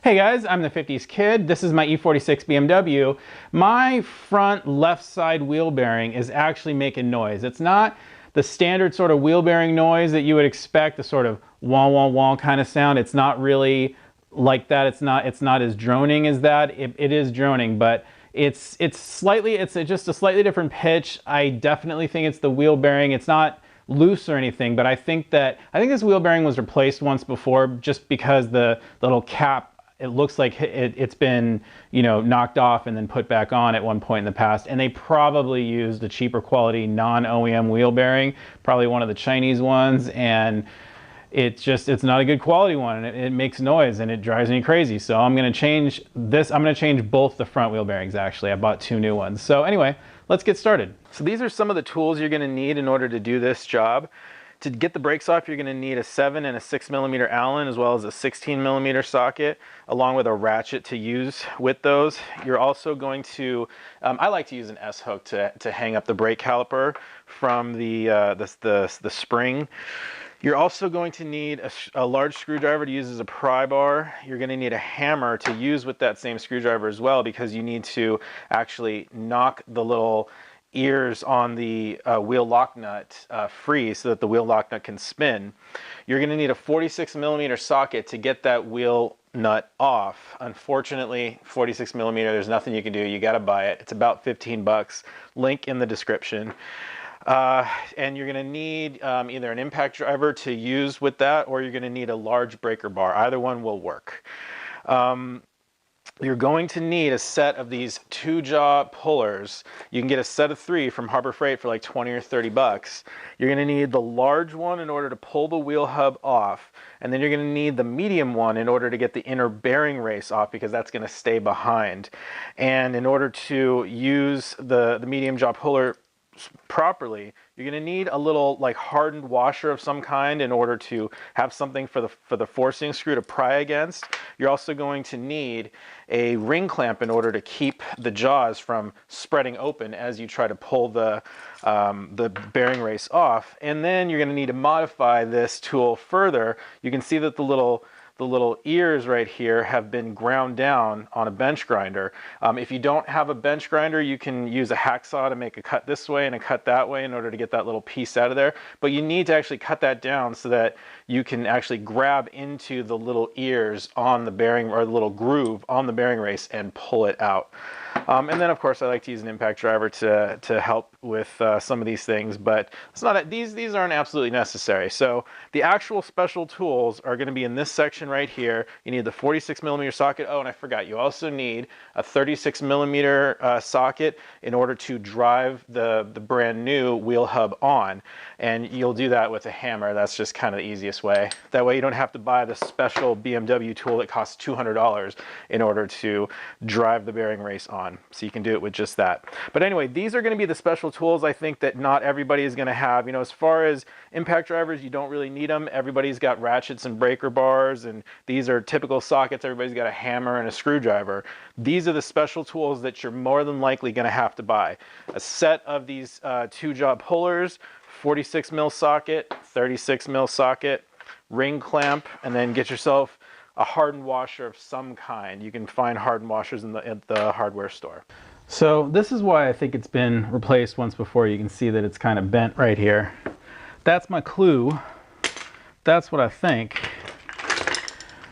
Hey guys, I'm the 50s kid. This is my E46 BMW. My front left side wheel bearing is actually making noise. It's not the standard sort of wheel bearing noise that you would expect, the sort of wah wah wah kind of sound. It's not really like that. It's not as droning as that. It is droning, but it's just a slightly different pitch. I definitely think it's the wheel bearing. It's not loose or anything, but I think this wheel bearing was replaced once before just because the little cap, it looks like it's been, knocked off and then put back on at one point in the past. And they probably used a cheaper quality non-OEM wheel bearing, probably one of the Chinese ones. And it's not a good quality one. And it makes noise and it drives me crazy. So I'm going to change this. I'm going to change both the front wheel bearings, actually. I bought two new ones. So anyway, let's get started. So these are some of the tools you're going to need in order to do this job. To get the brakes off, you're going to need a 7 and a 6mm Allen, as well as a 16mm socket, along with a ratchet to use with those. You're also going to, I like to use an S-hook to hang up the brake caliper from the spring. You're also going to need a large screwdriver to use as a pry bar. You're going to need a hammer to use with that same screwdriver as well, because you need to actually knock the little ears on the wheel lock nut free so that the wheel lock nut can spin. You're going to need a 46mm socket to get that wheel nut off. Unfortunately, 46mm, there's nothing you can do. You got to buy it. It's about 15 bucks. Link in the description. And you're going to need either an impact driver to use with that, or you're going to need a large breaker bar. Either one will work. You're going to need a set of these 2-jaw pullers. You can get a set of 3 from Harbor Freight for like 20 or 30 bucks. You're going to need the large one in order to pull the wheel hub off, and then you're going to need the medium one in order to get the inner bearing race off, because that's going to stay behind. And in order to use the medium jaw puller properly, you're going to need a little like hardened washer of some kind in order to have something for the forcing screw to pry against. You're also going to need a ring clamp in order to keep the jaws from spreading open as you try to pull the bearing race off. And then you're going to need to modify this tool further. You can see that the little ears right here have been ground down on a bench grinder. If you don't have a bench grinder, you can use a hacksaw to make a cut this way and a cut that way in order to get that little piece out of there. But you need to actually cut that down so that you can actually grab into the little ears on the bearing, or the little groove on the bearing race, and pull it out. And then, of course, I like to use an impact driver to help with some of these things, but it's not these aren't absolutely necessary. So the actual special tools are going to be in this section right here. You need the 46mm socket. Oh, and I forgot, you also need a 36mm socket in order to drive the brand new wheel hub on. And you'll do that with a hammer. That's just kind of the easiest way. That way you don't have to buy the special BMW tool that costs $200 in order to drive the bearing race on. So you can do it with just that. But anyway, these are going to be the special tools I think that not everybody is going to have. As far as impact drivers, you don't really need them. Everybody's got ratchets and breaker bars, and these are typical sockets. Everybody's got a hammer and a screwdriver. These are the special tools that you're more than likely going to have to buy. A set of these 2-jaw pullers, 46mm socket, 36mm socket, ring clamp, and then get yourself a hardened washer of some kind. You can find hardened washers at the hardware store. So this is why I think it's been replaced once before. You can see that it's kind of bent right here. That's my clue. That's what I think.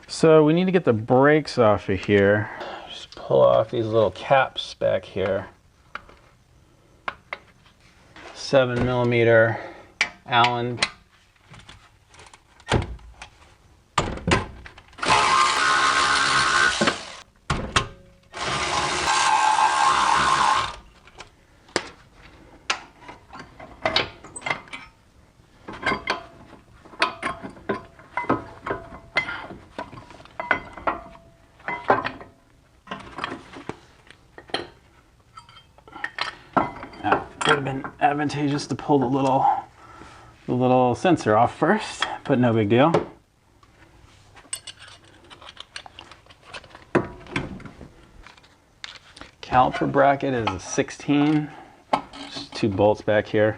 So we need to get the brakes off of here. Just pull off these little caps back here. 7mm Allen. Would have been advantageous to pull the little sensor off first, but no big deal. Caliper bracket is a 16. Just 2 bolts back here.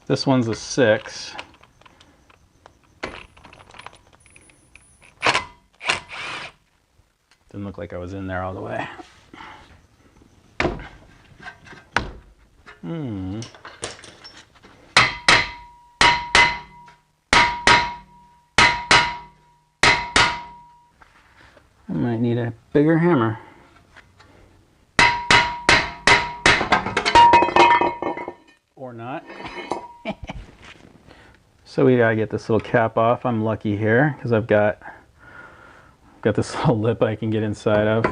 This one's a 6. Didn't look like I was in there all the way. I might need a bigger hammer. Or not. So we gotta get this little cap off. I'm lucky here because I've got this little lip I can get inside of.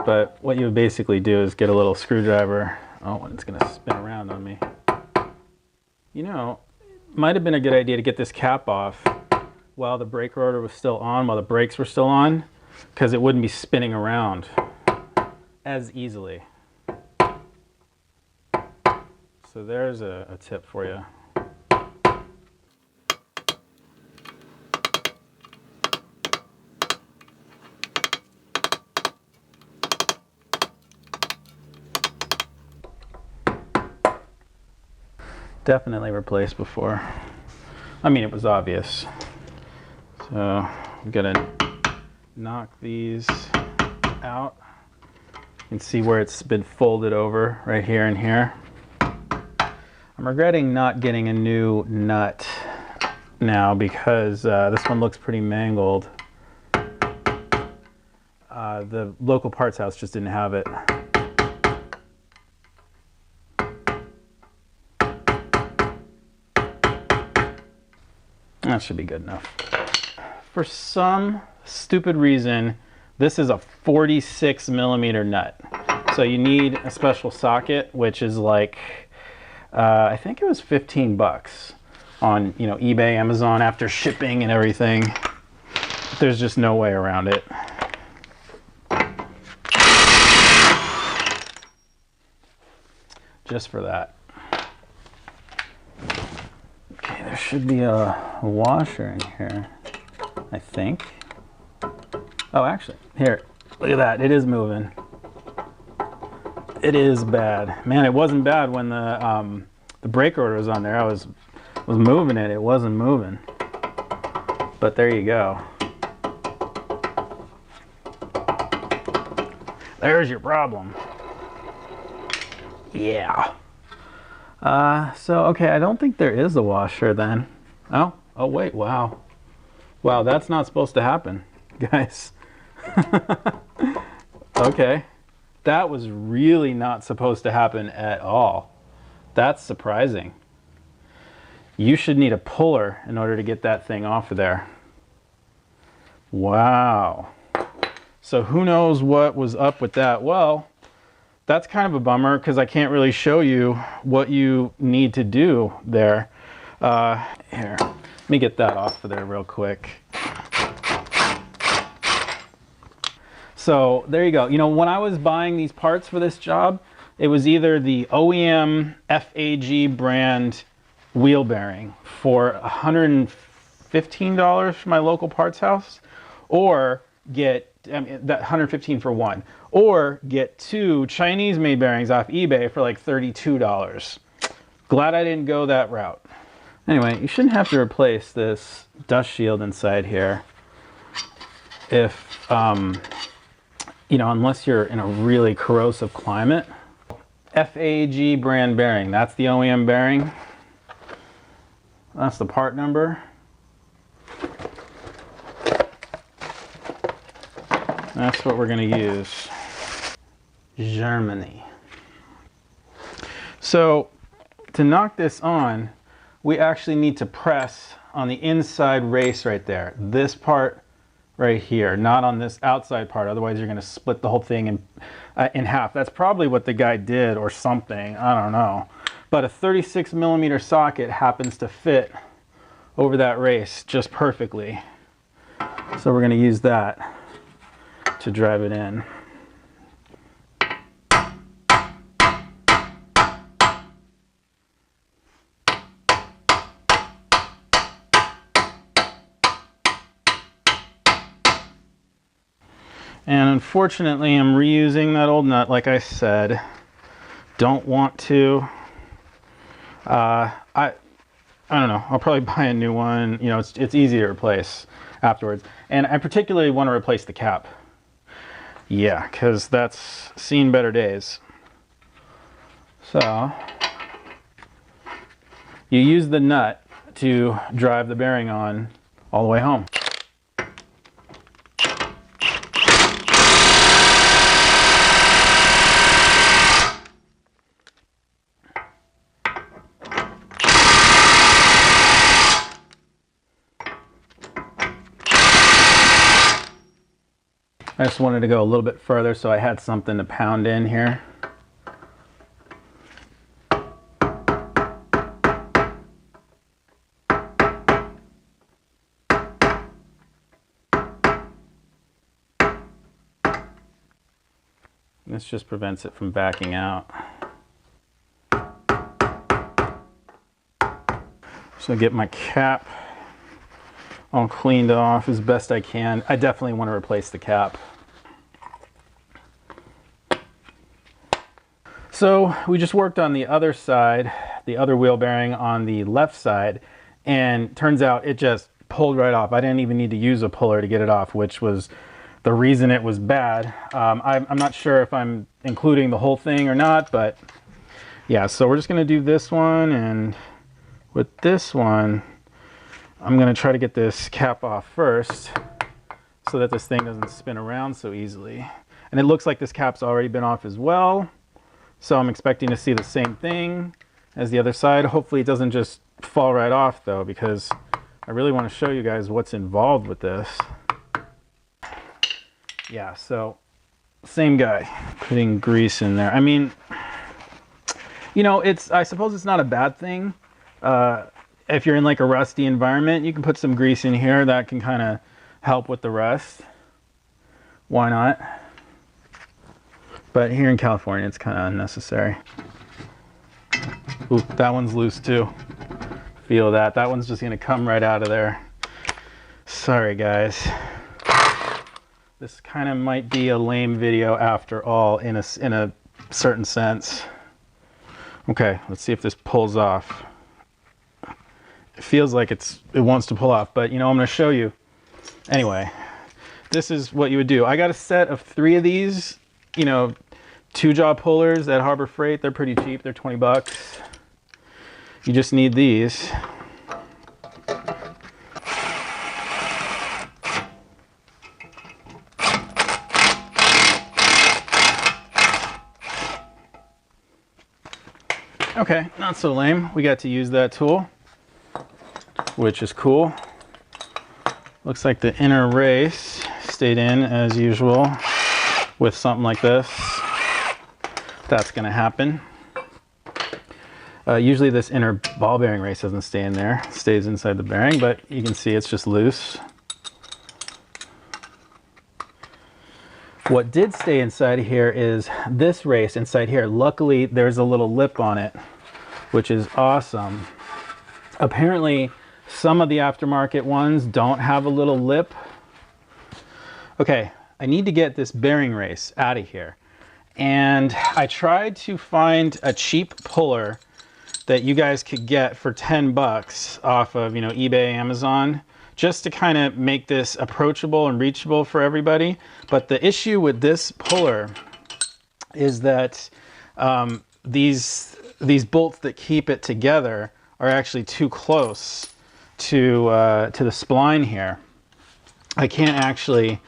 But what you would basically do is get a little screwdriver. Oh, and it's gonna spin around on me. You know, might have been a good idea to get this cap off while the brake rotor was still on, while the brakes were still on, because it wouldn't be spinning around as easily. So there's a tip for you. Definitely replaced before. I mean, it was obvious. So I'm gonna knock these out. You can see where it's been folded over right here and here. I'm regretting not getting a new nut now because this one looks pretty mangled. The local parts house just didn't have it. That should be good enough. For some stupid reason, this is a 46 millimeter nut. So you need a special socket, which is like, I think it was 15 bucks on, you know, eBay, Amazon, after shipping and everything. There's just no way around it. Just for that. Okay, there should be a washer in here, I think. Oh, actually, here, look at that. It is moving. It is bad. Man, it wasn't bad when the brake rotor was on there. I was moving it. It wasn't moving. But there you go. There's your problem. Yeah. So, okay, I don't think there is a washer then. Oh wait, wow. Wow, that's not supposed to happen, guys. Okay. That was really not supposed to happen at all. That's surprising. You should need a puller in order to get that thing off of there. Wow. So who knows what was up with that? Well, that's kind of a bummer because I can't really show you what you need to do there. Here, let me get that off of there real quick. So there you go. You know, when I was buying these parts for this job, it was either the OEM FAG brand wheel bearing for $115 from my local parts house, or get that $115 for one, or get 2 Chinese made bearings off eBay for like $32. Glad I didn't go that route. Anyway, you shouldn't have to replace this dust shield inside here if you know, unless you're in a really corrosive climate. FAG brand bearing, that's the OEM bearing. That's the part number. That's what we're going to use. Germany. So to knock this on, we actually need to press on the inside race right there. This part right here, not on this outside part. Otherwise you're going to split the whole thing in half. That's probably what the guy did or something. I don't know. But a 36 millimeter socket happens to fit over that race just perfectly. So we're going to use that to drive it in. And unfortunately, I'm reusing that old nut, like I said. Don't want to. I don't know. I'll probably buy a new one. You know, it's easy to replace afterwards. And I particularly want to replace the cap. Yeah, because that's seen better days. So you use the nut to drive the bearing on all the way home. I just wanted to go a little bit further so I had something to pound in here. This just prevents it from backing out. So I get my cap all cleaned off as best I can. I definitely want to replace the cap. So we just worked on the other side, the other wheel bearing on the left side, and turns out it just pulled right off. I didn't even need to use a puller to get it off, which was the reason it was bad. I'm not sure if I'm including the whole thing or not, but yeah, so we're just gonna do this one, and with this one, I'm gonna try to get this cap off first so that this thing doesn't spin around so easily. And it looks like this cap's already been off as well. So I'm expecting to see the same thing as the other side. Hopefully it doesn't just fall right off though, because I really want to show you guys what's involved with this. Yeah, so same guy, putting grease in there. I mean, you know, I suppose it's not a bad thing. If you're in like a rusty environment, you can put some grease in here that can kind of help with the rust. Why not? But here in California, it's kind of unnecessary. Ooh, that one's loose too. Feel that. That one's just gonna come right out of there. Sorry, guys. This kind of might be a lame video after all, in a certain sense. Okay, let's see if this pulls off. It feels like it wants to pull off, but you know, I'm gonna show you. Anyway, this is what you would do. I got a set of 3 of these, you know, 2-jaw pullers at Harbor Freight. They're pretty cheap. They're 20 bucks. You just need these. Okay, not so lame. We got to use that tool, which is cool. Looks like the inner race stayed in as usual with something like this. That's going to happen. Usually this inner ball bearing race doesn't stay in there. It stays inside the bearing, but you can see it's just loose. What did stay inside here is this race inside here. Luckily, there's a little lip on it, which is awesome. Apparently, some of the aftermarket ones don't have a little lip. Okay, I need to get this bearing race out of here. And I tried to find a cheap puller that you guys could get for 10 bucks off of, you know, eBay, Amazon, just to kind of make this approachable and reachable for everybody. But the issue with this puller is that these bolts that keep it together are actually too close to the spline here. I can't actually,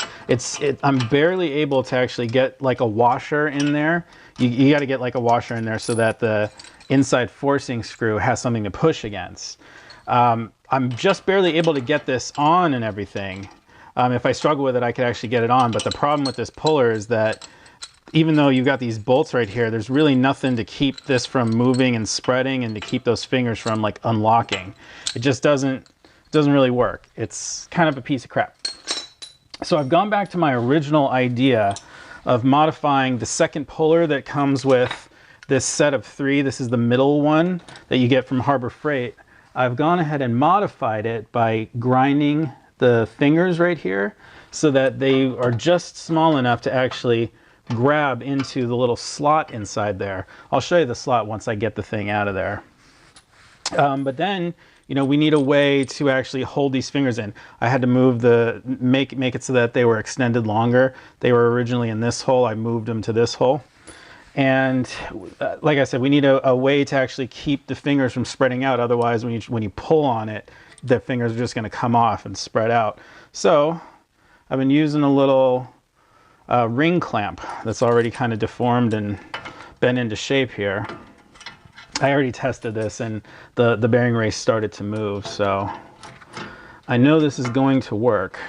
I'm barely able to actually get like a washer in there. You got to get like a washer in there so that the inside forcing screw has something to push against. I'm just barely able to get this on and everything. If I struggle with it, I could actually get it on. But the problem with this puller is that even though you've got these bolts right here, there's really nothing to keep this from moving and spreading and to keep those fingers from like unlocking. It just doesn't really work. It's kind of a piece of crap. So I've gone back to my original idea of modifying the second puller that comes with this set of 3. This is the middle one that you get from Harbor Freight. I've gone ahead and modified it by grinding the fingers right here so that they are just small enough to actually grab into the little slot inside there. I'll show you the slot once I get the thing out of there. But then, you know, we need a way to actually hold these fingers in. I had to move make it so that they were extended longer. They were originally in this hole. I moved them to this hole. And like I said, we need a way to actually keep the fingers from spreading out. Otherwise, when you pull on it, the fingers are just going to come off and spread out. So I've been using a little ring clamp that's already kind of deformed and bent into shape here. I already tested this and the bearing race started to move, so I know this is going to work.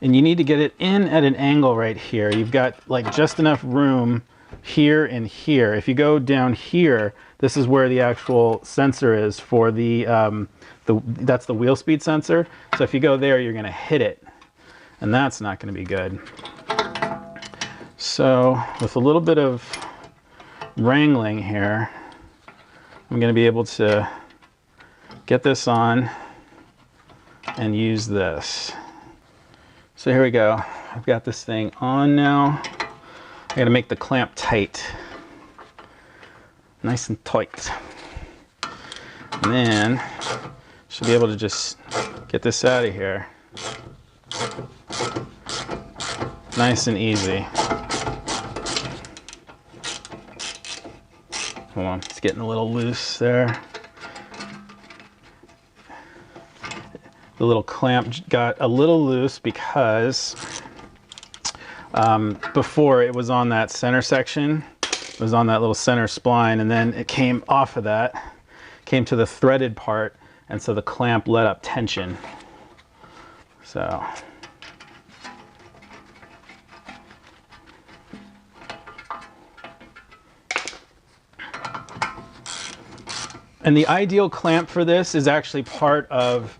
And you need to get it in at an angle right here. You've got like just enough room here and here. If you go down here, this is where the actual sensor is for that's the wheel speed sensor. So if you go there, you're gonna hit it, and that's not gonna be good. So with a little bit of wrangling here, I'm going to be able to get this on and use this. So here we go. I've got this thing on now. I got to make the clamp tight, nice and tight, and then should be able to just get this out of here nice and easy. Hold on, it's getting a little loose there. The little clamp got a little loose because before it was on that center section. It was on that little center spline, and then it came off of that, came to the threaded part, and so the clamp let up tension. So and the ideal clamp for this is actually part of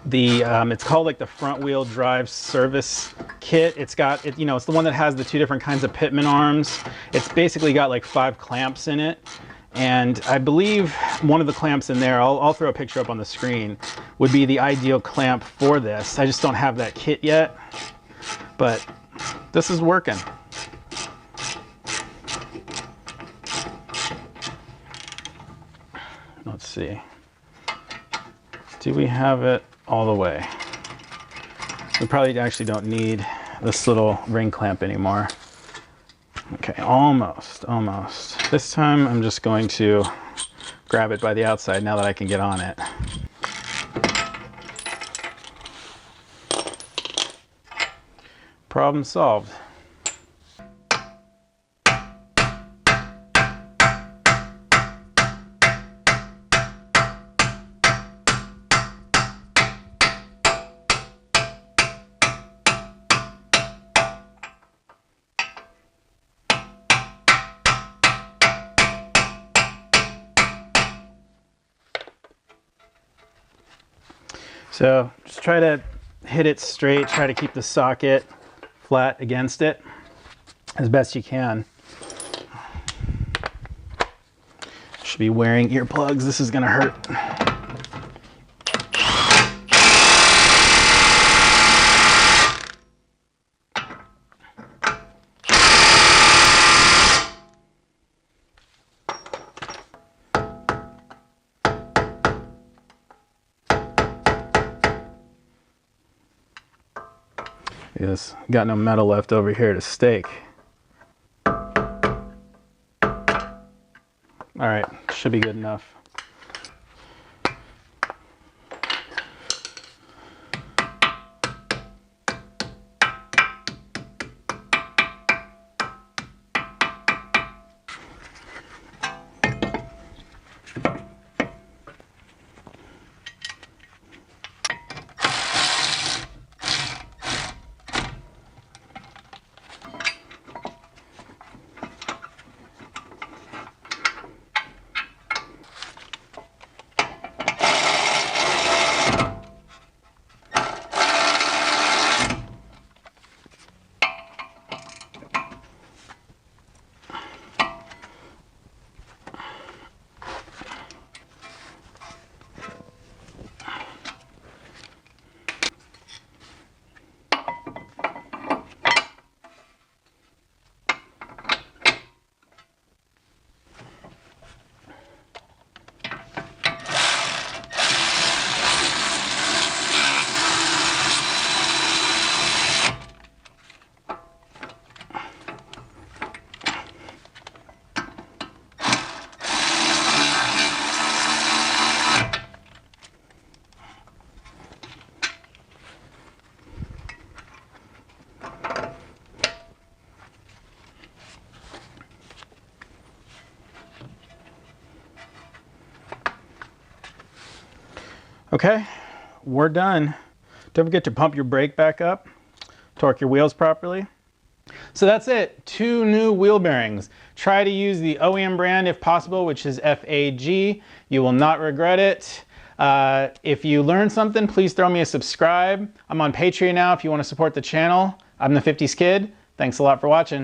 the, it's called like the front wheel drive service kit. It's got, you know, it's the one that has the two different kinds of pitman arms. It's basically got like 5 clamps in it. And I believe one of the clamps in there, I'll throw a picture up on the screen, would be the ideal clamp for this. I just don't have that kit yet, but this is working. Let's see. Do we have it all the way? We probably actually don't need this little ring clamp anymore. Okay, almost. This time I'm just going to grab it by the outside now that I can get on it. Problem solved. So just try to hit it straight, try to keep the socket flat against it as best you can. Should be wearing earplugs, this is gonna hurt. Yes, got no metal left over here to stake. All right, should be good enough. Okay, we're done. Don't forget to pump your brake back up, torque your wheels properly. So that's it, 2 new wheel bearings. Try to use the OEM brand if possible, which is FAG. You will not regret it. If you learned something, please throw me a subscribe. I'm on Patreon now if you want to support the channel. I'm the 50s Kid. Thanks a lot for watching.